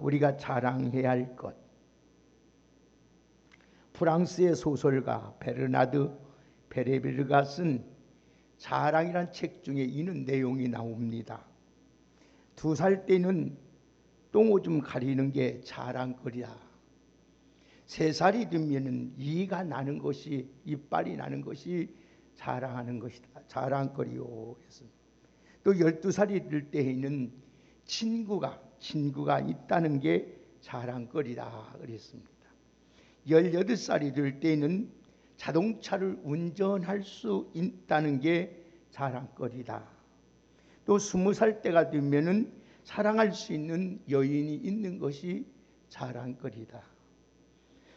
우리가 자랑해야 할 것. 프랑스의 소설가 베르나드 베레베르가 쓴 자랑이란 책 중에 이런 내용이 나옵니다. 2살 때는 똥오줌 가리는 게 자랑거리야. 3살이 되면 이가 나는 것이, 이빨이 나는 것이 자랑하는 것이다. 자랑거리요. 또 12살이 될 때에는 친구가 있다는 게 자랑거리다 그랬습니다. 18살이 될 때는 자동차를 운전할 수 있다는 게 자랑거리다. 또 20살 때가 되면은 사랑할 수 있는 여인이 있는 것이 자랑거리다.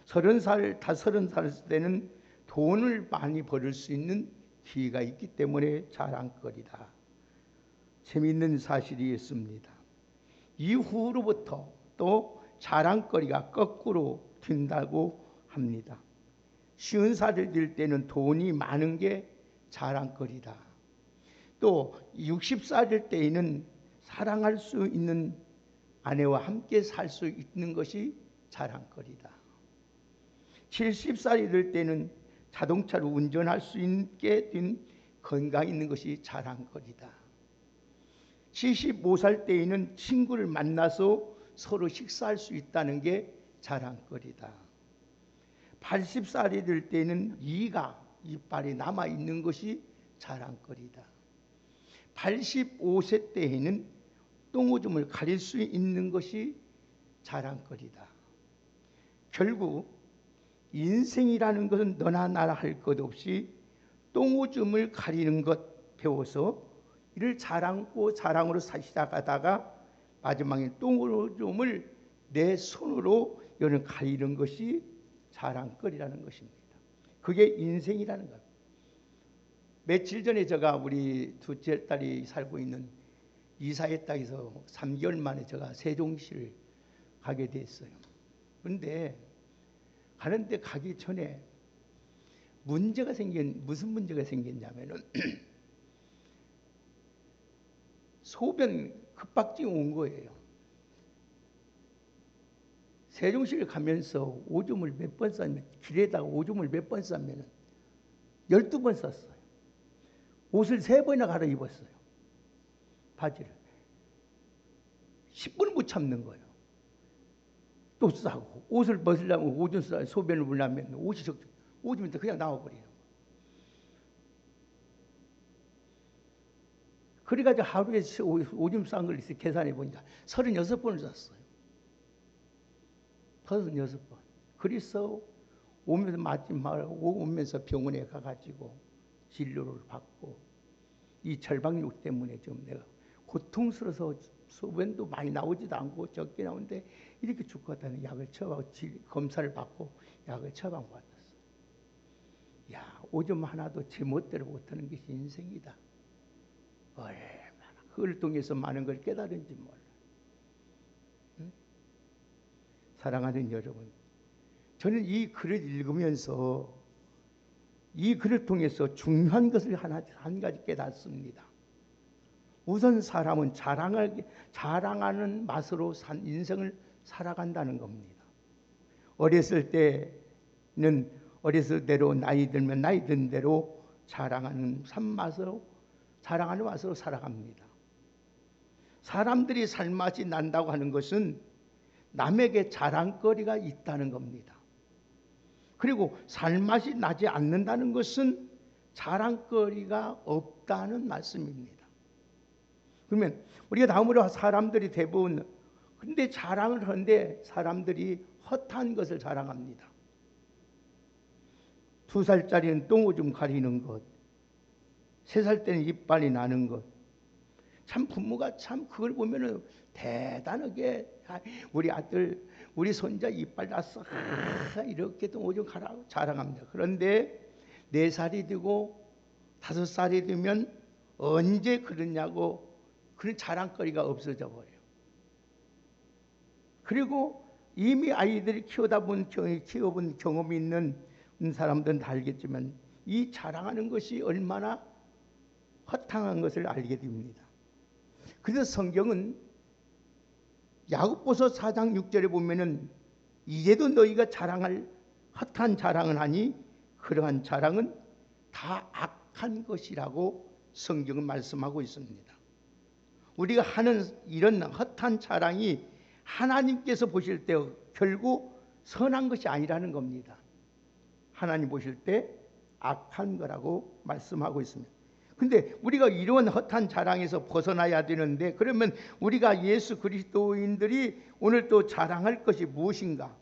30살, 30살 때는 돈을 많이 벌을 수 있는 기회가 있기 때문에 자랑거리다. 재미있는 사실이 있습니다. 이후로부터 또 자랑거리가 거꾸로 된다고 합니다. 50살이 될 때는 돈이 많은 게 자랑거리다. 또 60살일 때에는 사랑할 수 있는 아내와 함께 살 수 있는 것이 자랑거리다. 70살이 될 때는 자동차를 운전할 수 있게 된 건강 있는 것이 자랑거리다. 75살 때에는 친구를 만나서 서로 식사할 수 있다는 게 자랑거리다. 80살이 될 때는 이빨이 남아있는 것이 자랑거리다. 85세 때에는 똥오줌을 가릴 수 있는 것이 자랑거리다. 결국 인생이라는 것은 너나 나나 할 것 없이 똥오줌을 가리는 것 배워서 이를 자랑으로 시작하다가 마지막에 똥오줌을 내 손으로 이를 가리는 것이 자랑거리라는 것입니다. 그게 인생이라는 것. 며칠 전에 제가 우리 둘째 딸이 살고 있는 이사했다 해서 3개월 만에 제가 세종시를 가게 됐어요. 그런데 가는데 가기 전에 무슨 문제가 생겼냐면은 소변 급박증이 온 거예요. 세종시를 가면서 오줌을 몇 번 싸면, 길에다가 오줌을 몇 번 싸면 12번 쌌어요. 옷을 3번이나 갈아입었어요. 바지를. 10분을 못 참는 거예요. 또 싸고 옷을 벗으려면 오줌 싸고 소변을 물려면 오줌이 그냥 나와버리는 거예요. 그래가지고 하루에 오줌 싼 걸 계산해 보니까 36번을 쌌어요. 36번. 그래서 오면서 병원에 가가지고 진료를 받고 이 절박력 때문에 좀 내가 고통스러워서 소변도 많이 나오지도 않고 적게 나오는데 이렇게 죽을 것 같다는 약을 처방받고 검사를 받고 약을 처방받았어요. 야, 오줌 하나도 제 멋대로 못하는 것이 인생이다. 얼마나 그걸 통해서 많은 걸 깨달은지 몰라. 응? 사랑하는 여러분, 저는 이 글을 읽으면서 이 글을 통해서 중요한 것을 한 가지 깨닫습니다. 우선 사람은 자랑하는 맛으로 인생을 살아간다는 겁니다. 어렸을 때는 어렸을 대로, 나이 들면 나이 든 대로 자랑하는 맛으로 살아갑니다. 사람들이 살맛이 난다고 하는 것은 남에게 자랑거리가 있다는 겁니다. 그리고 살맛이 나지 않는다는 것은 자랑거리가 없다는 말씀입니다. 그러면 우리가 다음으로 사람들이 대부분 근데 자랑을 하는데 사람들이 헛한 것을 자랑합니다. 2살짜리는 똥오줌 가리는 것, 3살 때는 이빨이 나는 것. 참 부모가 참 그걸 보면은 대단하게 우리 아들, 우리 손자 이빨 났어. 이렇게 똥오줌 가라 자랑합니다. 그런데 4살이 되고 5살이 되면 언제 그러냐고 그런 자랑거리가 없어져 버려요. 그리고 이미 아이들이 키워본 경험이 있는 사람들은 다 알겠지만 이 자랑하는 것이 얼마나 허탕한 것을 알게 됩니다. 그래서 성경은 야고보서 4장 6절에 보면은 이제도 너희가 자랑할 헛한 자랑은 하니 그러한 자랑은 다 악한 것이라고 성경은 말씀하고 있습니다. 우리가 하는 이런 헛한 자랑이 하나님께서 보실 때 결국 선한 것이 아니라는 겁니다. 하나님 보실 때 악한 거라고 말씀하고 있습니다. 근데 우리가 이런 헛한 자랑에서 벗어나야 되는데, 그러면 우리가 예수 그리스도인들이 오늘 또 자랑할 것이 무엇인가?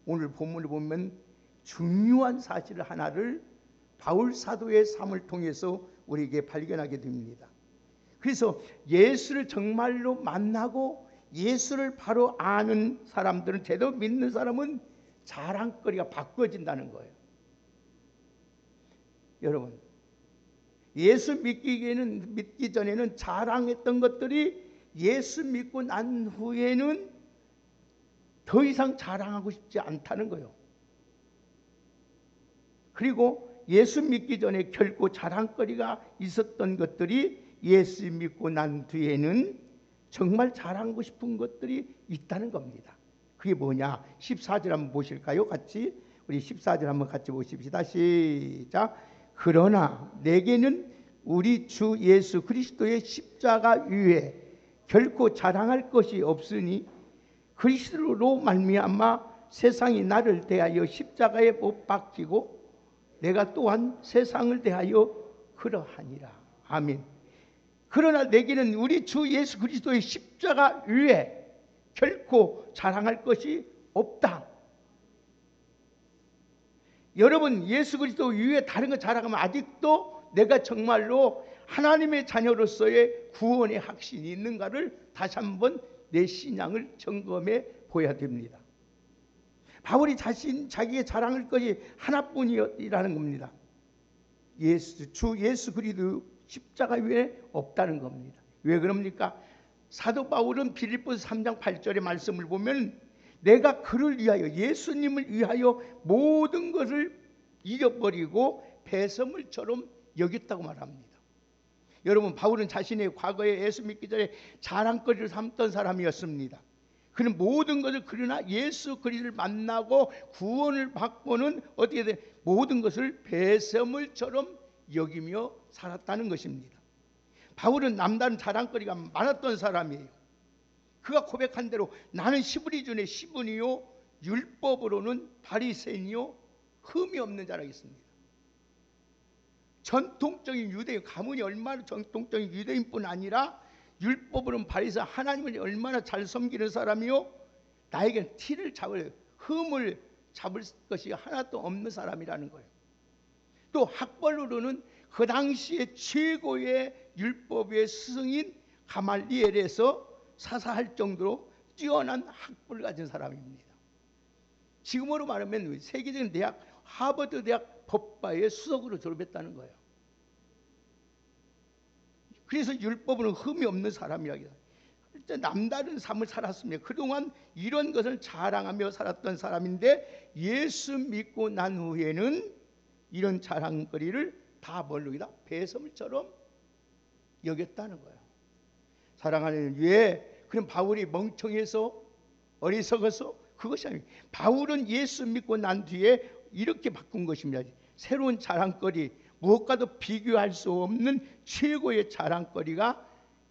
오늘 본문을 보면 중요한 사실 하나를 바울 사도의 삶을 통해서 우리에게 발견하게 됩니다. 그래서 예수를 정말로 만나고 예수를 바로 아는 사람들은, 제대로 믿는 사람은 자랑거리가 바꿔진다는 거예요. 여러분, 예수 믿기 전에는 자랑했던 것들이 예수 믿고 난 후에는 더 이상 자랑하고 싶지 않다는 거예요. 그리고 예수 믿기 전에 결코 자랑거리가 있었던 것들이 예수 믿고 난 뒤에는 정말 자랑하고 싶은 것들이 있다는 겁니다. 그게 뭐냐? 14절 한번 보실까요? 같이 우리 14절 한번 같이 보십시다. 시작. 그러나 내게는 우리 주 예수 그리스도의 십자가 위에 결코 자랑할 것이 없으니 그리스도로 말미암아 세상이 나를 대하여 십자가에 못 박히고 내가 또한 세상을 대하여 그러하니라. 아멘. 그러나 내게는 우리 주 예수 그리스도의 십자가 위에 결코 자랑할 것이 없다. 여러분, 예수 그리스도 위에 다른 거 자랑하면 아직도 내가 정말로 하나님의 자녀로서의 구원의 확신이 있는가를 다시 한번 내 신앙을 점검해 보아야 됩니다. 바울이 자기의 자랑할 것이 하나뿐이라는 겁니다. 주 예수 그리스도 십자가 위에 없다는 겁니다. 왜 그럽니까? 사도 바울은 빌립보서 3장 8절의 말씀을 보면 내가 그를 위하여, 예수님을 위하여 모든 것을 잃어버리고 배설물처럼 여겼다고 말합니다. 여러분, 바울은 자신의 과거에 예수 믿기 전에 자랑거리를 삼던 사람이었습니다. 그는 모든 것을, 그러나 예수 그리스도를 만나고 구원을 받고는 어떻게 돼? 모든 것을 배설물처럼 여기며 살았다는 것입니다. 바울은 남다른 자랑거리가 많았던 사람이에요. 그가 고백한 대로 나는 시브리 중에 시분이요 율법으로는 바리새인이요 흠이 없는 자라 했습니다. 전통적인 유대인, 가문이 얼마나 전통적인 유대인뿐 아니라 율법으로는 바리새인, 하나님을 얼마나 잘 섬기는 사람이요 나에겐 티를 잡을, 흠을 잡을 것이 하나도 없는 사람이라는 거예요. 또 학벌로는 그 당시에 최고의 율법의 스승인 가말리엘에서 사사할 정도로 뛰어난 학벌을 가진 사람입니다. 지금으로 말하면 세계적인 대학, 하버드 대학 법과의 수석으로 졸업했다는 거예요. 그래서 율법은 흠이 없는 사람이라고 해요. 남다른 삶을 살았습니다. 그동안 이런 것을 자랑하며 살았던 사람인데 예수 믿고 난 후에는 이런 자랑거리를 다 뭘로 여기다? 배설물처럼 여겼다는 거예요. 사랑하는, 왜? 그럼 바울이 멍청해서 어리석어서? 그것이 아닙니다. 바울은 예수 믿고 난 뒤에 이렇게 바꾼 것입니다. 새로운 자랑거리, 무엇과도 비교할 수 없는 최고의 자랑거리가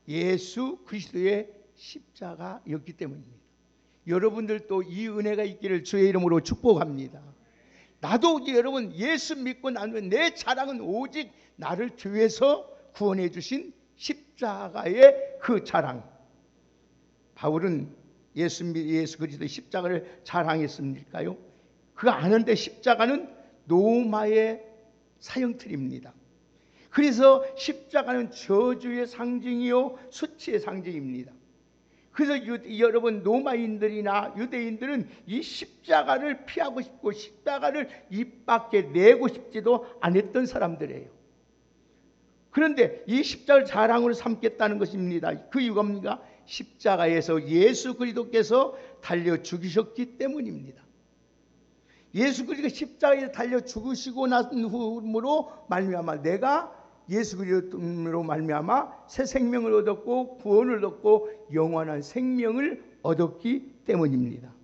예수 그리스도의 십자가였기 때문입니다. 여러분들도 이 은혜가 있기를 주의 이름으로 축복합니다. 나도 여러분 예수 믿고 난 후에 내 자랑은 오직 나를 위해서 구원해 주신 십자가의 그 자랑. 바울은 예수 그리스도의 십자가를 자랑했습니까요? 그가 아는데 십자가는 노마의 사형틀입니다. 그래서 십자가는 저주의 상징이요 수치의 상징입니다. 그래서 여러분 로마인들이나 유대인들은 이 십자가를 피하고 싶고 십자가를 입 밖에 내고 싶지도 않았던 사람들이에요. 그런데 이 십자가를 자랑으로 삼겠다는 것입니다. 그 이유가 뭡니까? 십자가에서 예수 그리스도께서 달려 죽으셨기 때문입니다. 예수 그리스도가 십자가에 달려 죽으시고 난 후로 말미암아 내가 예수 그리스도로 말미암아 새 생명을 얻었고 구원을 얻고 영원한 생명을 얻었기 때문입니다.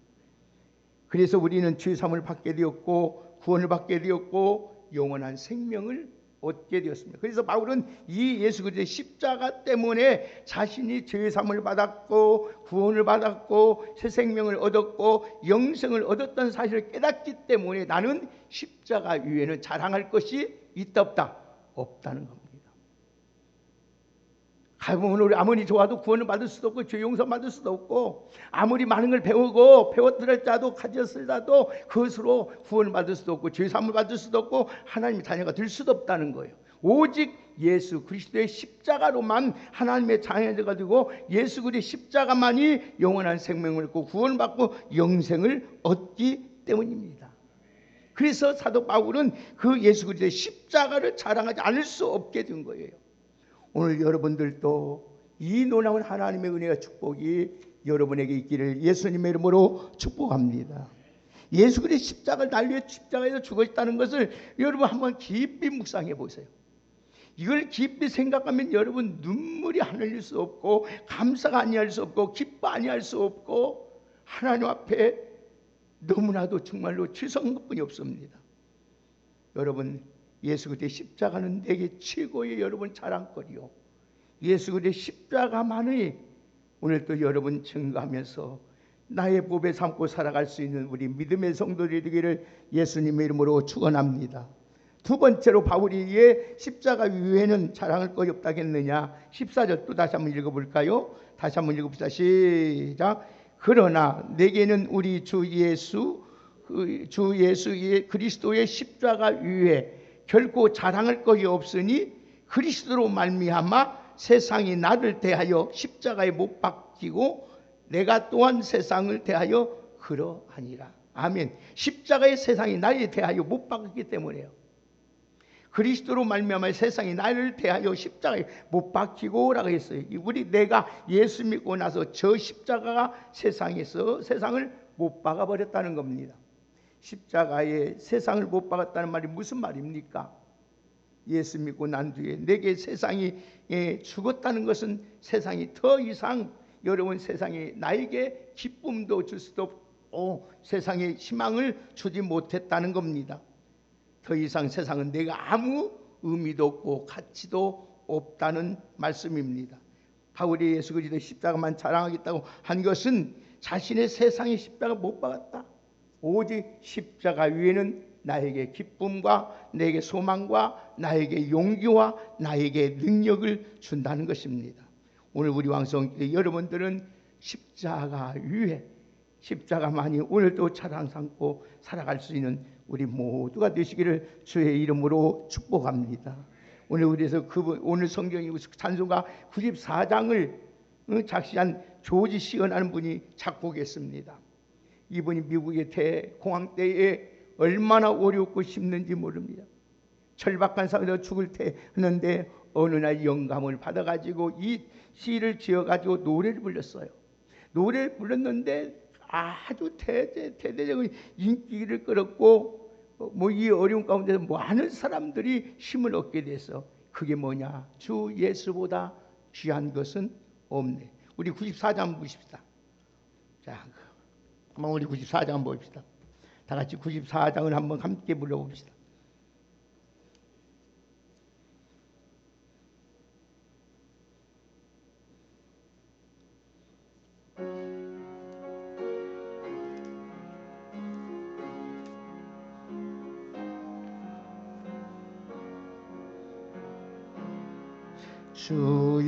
그래서 우리는 죄사함을 받게 되었고 구원을 받게 되었고 영원한 생명을 얻게 되었습니다. 그래서 바울은 이 예수 그리스도의 십자가 때문에 자신이 죄사함을 받았고 구원을 받았고 새 생명을 얻었고 영생을 얻었던 사실을 깨닫기 때문에 나는 십자가 위에는 자랑할 것이 있다 없다? 없다는 겁니다. 오늘 아무리 좋아도 구원을 받을 수도 없고 죄 용서 받을 수도 없고 아무리 많은 걸 배웠더라도 가졌으라도 그것으로 구원을 받을 수도 없고 죄 사함을 받을 수도 없고 하나님의 자녀가 될 수도 없다는 거예요. 오직 예수 그리스도의 십자가로만 하나님의 자녀가 되고 예수 그리스도의 십자가만이 영원한 생명을 얻고 구원을 받고 영생을 얻기 때문입니다. 그래서 사도 바울은 그 예수 그리스도의 십자가를 자랑하지 않을 수 없게 된 거예요. 오늘 여러분들도 이 놀라운 하나님의 은혜와 축복이 여러분에게 있기를 예수님의 이름으로 축복합니다. 예수 그리스도의 십자가를 달려 십자가에서 죽었다는 것을 여러분 한번 깊이 묵상해 보세요. 이걸 깊이 생각하면 여러분 눈물이 안 흘릴 수 없고 감사가 아니할 수 없고 기뻐 아니할 수 없고 하나님 앞에 너무나도 정말로 죄송한 것뿐이 없습니다. 여러분 예수 그리스도의 십자가는 내게 최고의 여러분 자랑거리요. 예수 그리스도의 십자가만이 오늘 또 여러분 증거하면서 나의 보배 삼고 살아갈 수 있는 우리 믿음의 성도들이 되기를 예수님의 이름으로 축원합니다. 두 번째로 바울이 왜 십자가 위에는 자랑할 것이 없다겠느냐. 14절 또 다시 한번 읽어볼까요? 다시 한번 읽어봅시다. 시작. 그러나 내게는 우리 주 예수의 그리스도의 십자가 위에 결코 자랑할 것이 없으니 그리스도로 말미암아 세상이 나를 대하여 십자가에 못 박히고 내가 또한 세상을 대하여 그러하니라. 아멘. 십자가의 세상이 나에 대하여 못 박혔기 때문에요. 그리스도로 말미암아 세상이 나를 대하여 십자가에 못 박히고 라고 했어요. 내가 예수 믿고 나서 저 십자가가 세상에서 세상을 못 박아버렸다는 겁니다. 십자가에 세상을 못 박았다는 말이 무슨 말입니까? 예수 믿고 난 뒤에 내게 세상이 죽었다는 것은 세상이 더 이상 여러분 세상이 나에게 기쁨도 줄 수도 없고 세상에 희망을 주지 못했다는 겁니다. 더 이상 세상은 내가 아무 의미도 없고 가치도 없다는 말씀입니다. 바울이 예수 그리스도의 십자가만 자랑하겠다고 한 것은 자신의 세상의 십자가 못 박았다. 오직 십자가 위에는 나에게 기쁨과 나에게 소망과 나에게 용기와 나에게 능력을 준다는 것입니다. 오늘 우리 왕성교회 여러분들은 십자가 위에 십자가만이 오늘도 자랑 삼고 살아갈 수 있는 우리 모두가 되시기를 주의 이름으로 축복합니다. 오늘 우리에서 오늘 성경이 찬송가 94장을 작시한 조지 시언하는 분이 작곡했습니다. 이분이 미국의 대공황 때에 얼마나 어렵고 힘든지 모릅니다. 절박한 상태에서 죽을 때 하는데 어느 날 영감을 받아가지고 이 시를 지어가지고 노래를 불렀어요. 노래를 불렀는데 아주 대대적인 인기를 끌었고 이 어려운 가운데서 많은 사람들이 힘을 얻게 돼서 그게 뭐냐? 주 예수보다 귀한 것은 없네. 우리 94장 한번 보십시다. 자, 한번 우리 94장 한번 봅시다. 다 같이 94장을 한번 함께 불러봅시다. 주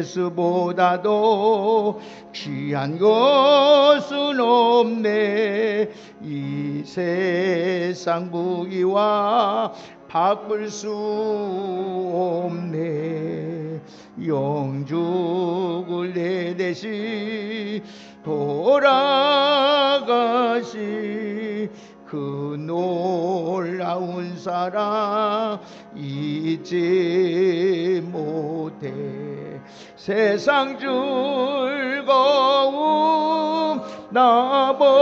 예수보다도 귀한 것은 없네. 이 세상 부귀와 바꿀 수 없네. 영죽을 내 대신 돌아가시 그 놀라운 사랑 잊지 못해. 세상 즐거움 놔버리고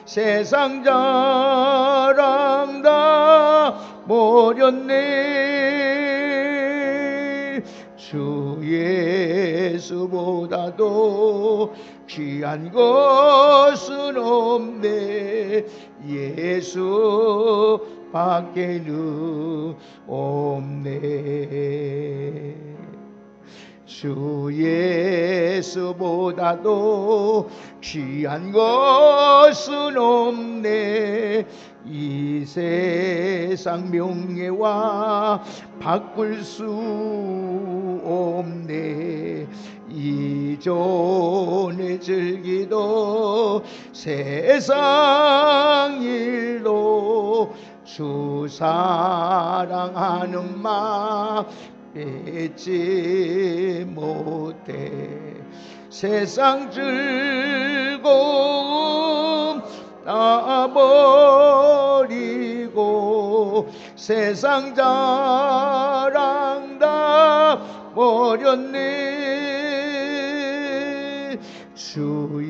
세상 자랑 다 버렸네. 주 예수 예수보다도 귀한 것은 없네. 예수 밖에는 없네. 주 예수보다도 귀한 것은 없네. 이 세상 명예와 바꿀 수 없네. 이전에 즐기던 세상 일로 주 사랑하는 마음 잊지 못해. 세상 즐거움 다 버리고 세상 자랑 다 버렸네. 주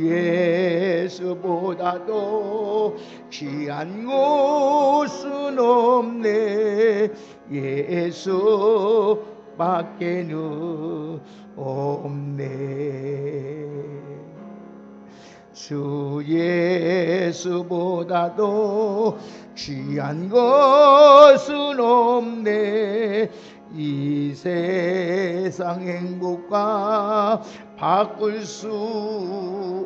예수보다도 귀한 곳은 없네. 예수 밖에는 없네. 주 예수보다도 귀한 것은 없네. 이 세상 행복과 바꿀 수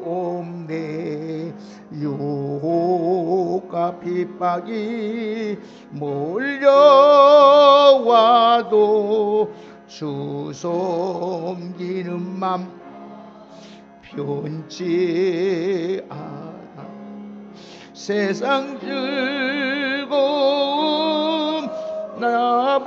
없네. 유혹과 핍박이 몰려와도 주 섬기는 맘 변치 않아. 세상 즐거움 나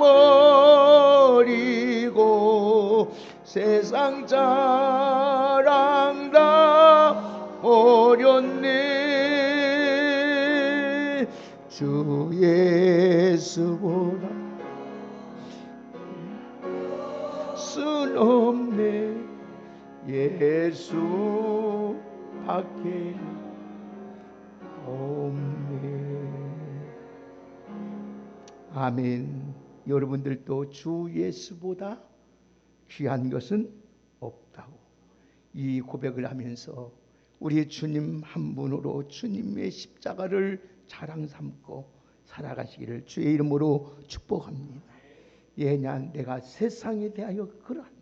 버리고 세상 자랑 다 버렸네. 주 예수보다 순 없네. 예수 밖에 없네. 아멘. 여러분들도 주 예수보다 귀한 것은 없다고 이 고백을 하면서 우리 주님 한 분으로 주님의 십자가를 자랑 삼고 살아가시기를 주의 이름으로 축복합니다. 예냐 내가 세상에 대하여 그러한다.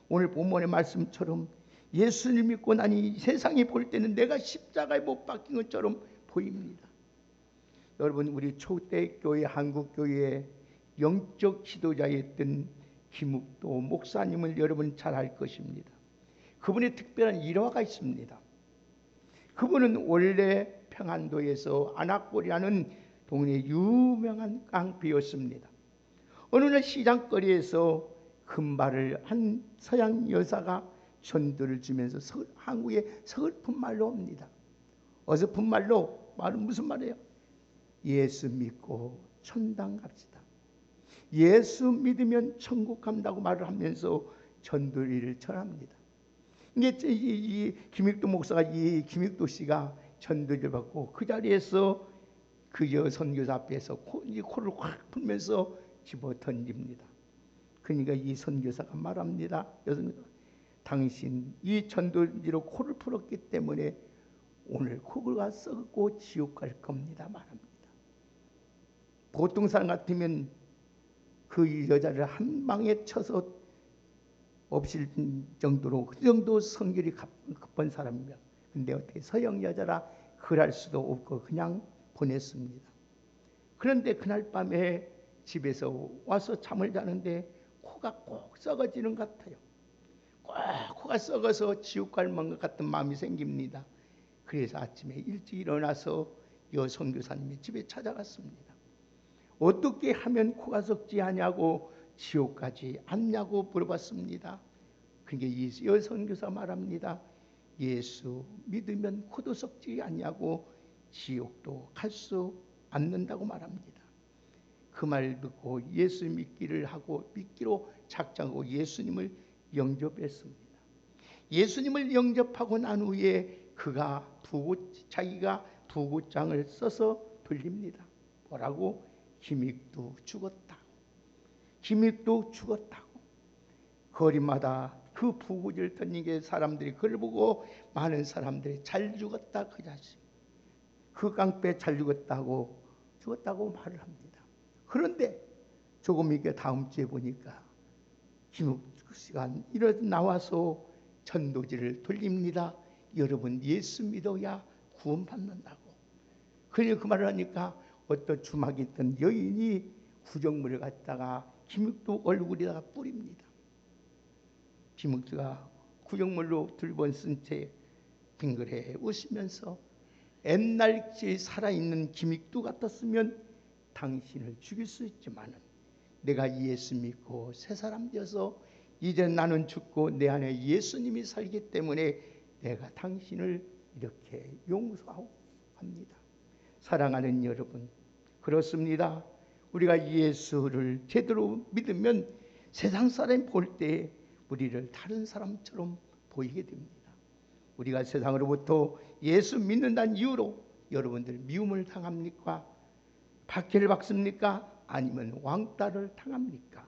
오늘 본문의 말씀처럼 예수를 믿고 나니 세상이 볼 때는 내가 십자가에 못 박힌 것처럼 보입니다. 여러분, 우리 초대 교회 한국교회의 영적 지도자였던 김욱도 목사님을 여러분 잘 알 것입니다. 그분의 특별한 일화가 있습니다. 그분은 원래 평안도에서 안악골이라는 동네의 유명한 깡패였습니다. 어느 날 시장거리에서 금발을 한 서양 여사가 전도를 주면서 한국에 서글픈 말로 옵니다. 어설픈 말로 말은 무슨 말이에요? 예수 믿고 천당 갑시다. 예수 믿으면 천국 간다고 말을 하면서 전도를 전합니다. 이게 이 김익도 목사가 이 김익도 씨가 전도를 받고 그 자리에서 그 선교사 앞에서 코를 확 풀면서 집어 던집니다. 그러니까 이 선교사가 말합니다. 당신 이 전도지로 코를 풀었기 때문에 오늘 코가 썩고 지옥 갈 겁니다. 말합니다. 보통 사람 같으면 그 여자를 한 방에 쳐서 없앨 정도로 그 정도 성결이 급한 사람입니다. 근데 어떻게 서양 여자라 그럴 수도 없고 그냥 보냈습니다. 그런데 그날 밤에 집에서 와서 잠을 자는데 코가 꼭 썩어지는 것 같아요. 꼭 코가 썩어서 지옥 갈 것 같은 마음이 생깁니다. 그래서 아침에 일찍 일어나서 선교사님이 집에 찾아갔습니다. 어떻게 하면 코가 썩지 않냐고 지옥 가지 않냐고 물어봤습니다. 그러니까 이 선교사 말합니다. 예수 믿으면 코도 썩지 않냐고 지옥도 갈 수 않는다고 말합니다. 그 말 듣고 예수 믿기를 하고 믿기로 작정하고 예수님을 영접했습니다. 예수님을 영접하고 난 후에 그가 자기가 부고장을 써서 돌립니다. 뭐라고? 김익도 죽었다. 김익도 죽었다고. 거리마다 그 부구지를 던진 게 사람들이 그걸 보고 많은 사람들이 잘 죽었다 그 자식, 그 깡패 잘 죽었다고 말을 합니다. 그런데 조금 이게 다음 주에 보니까 김옥주 씨가 나와서 전도지를 돌립니다. 여러분 예수 믿어야 구원받는다고. 그러니 그 말을 하니까 어떤 주막에 있던 여인이 구정물을 갖다가 김옥주 얼굴에다가 뿌립니다. 김옥주가 구정물로 둘번 쓴 채 빙그레 웃으면서 옛날지 살아있는 김익두 같았으면 당신을 죽일 수 있지만 내가 예수 믿고 새 사람 되어서 이제 나는 죽고 내 안에 예수님이 살기 때문에 내가 당신을 이렇게 용서하고 합니다. 사랑하는 여러분, 그렇습니다. 우리가 예수를 제대로 믿으면 세상 사람이 볼 때 우리를 다른 사람처럼 보이게 됩니다. 우리가 세상으로부터 예수 믿는다는 이유로 여러분들 미움을 당합니까? 박해를 받습니까? 아니면 왕따를 당합니까?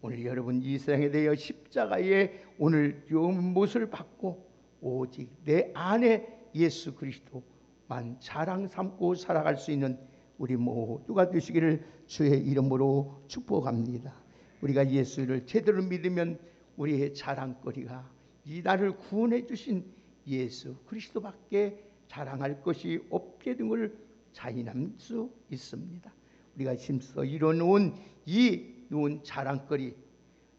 오늘 여러분 이 세상에 대해 십자가의 오늘 못을 받고 오직 내 안에 예수 그리스도만 자랑 삼고 살아갈 수 있는 우리 모두가 되시기를 주의 이름으로 축복합니다. 우리가 예수를 제대로 믿으면 우리의 자랑거리가 이 나를 구원해 주신 예수 그리스도밖에 자랑할 것이 없게 된 걸 자인할 수 있습니다. 우리가 힘써 이뤄놓은 이 자랑거리,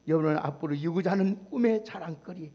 여러분 앞으로 이루고자 하는 꿈의 자랑거리,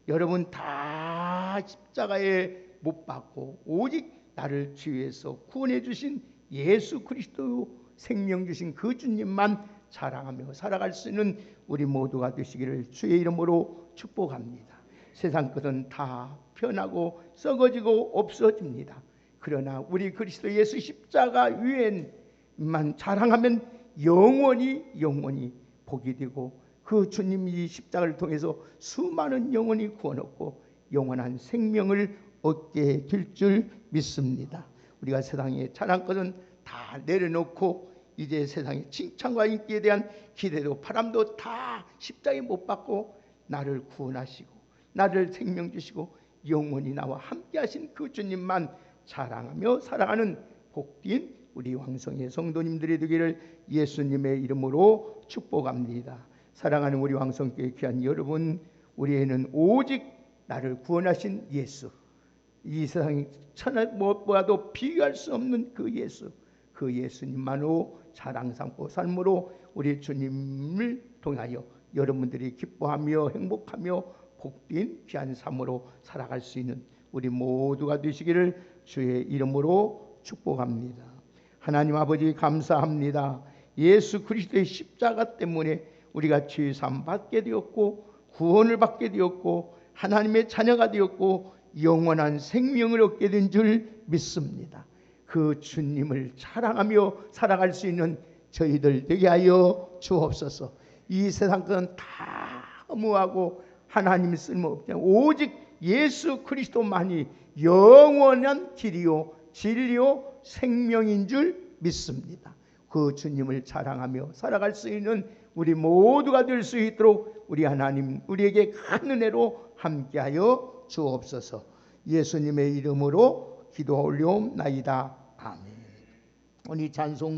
여러분 다 십자가에 못 박고 오직 나를 주위에서 구원해 주신 예수 그리스도 생명 주신 그 주님만 자랑하며 살아갈 수 있는 우리 모두가 되시기를 주의 이름으로 축복합니다. 세상 것은 다 변하고 썩어지고 없어집니다. 그러나 우리 그리스도 예수 십자가 위에만 자랑하면 영원히 복이 되고 그 주님이 십자가를 통해서 수많은 영혼이 구원 얻고 영원한 생명을 얻게 될 줄 믿습니다. 우리가 세상에 자랑 것은 다 내려놓고 이제 세상의 칭찬과 인기에 대한 기대도 바람도 다 십자가에 못 박고 나를 구원하시고 나를 생명 주시고 영원히 나와 함께 하신 그 주님만 자랑하며 살아가는 복된 우리 왕성의 성도님들이 되기를 예수님의 이름으로 축복합니다. 사랑하는 우리 왕성교회 귀한 여러분, 우리에는 오직 나를 구원하신 예수, 이 세상에 천하 무엇보다도 비교할 수 없는 그 예수, 그 예수님만으로 자랑 삼고 삶으로 우리 주님을 통하여 여러분들이 기뻐하며 행복하며 복된 귀한 삶으로 살아갈 수 있는 우리 모두가 되시기를 주의 이름으로 축복합니다. 하나님 아버지 감사합니다. 예수 그리스도의 십자가 때문에 우리가 죄사함 받게 되었고 구원을 받게 되었고 하나님의 자녀가 되었고 영원한 생명을 얻게 된 줄 믿습니다. 그 주님을 자랑하며 살아갈 수 있는 저희들 되게 하여 주옵소서. 이 세상 것은 다 허무하고 하나님 쓸모없냐 오직 예수 그리스도만이 영원한 길이요 진리요 생명인 줄 믿습니다. 그 주님을 자랑하며 살아갈 수 있는 우리 모두가 될 수 있도록 우리 하나님 우리에게 큰 은혜로 함께하여 주옵소서. 예수님의 이름으로 기도 올려옵나이다. 아멘. 오늘 찬송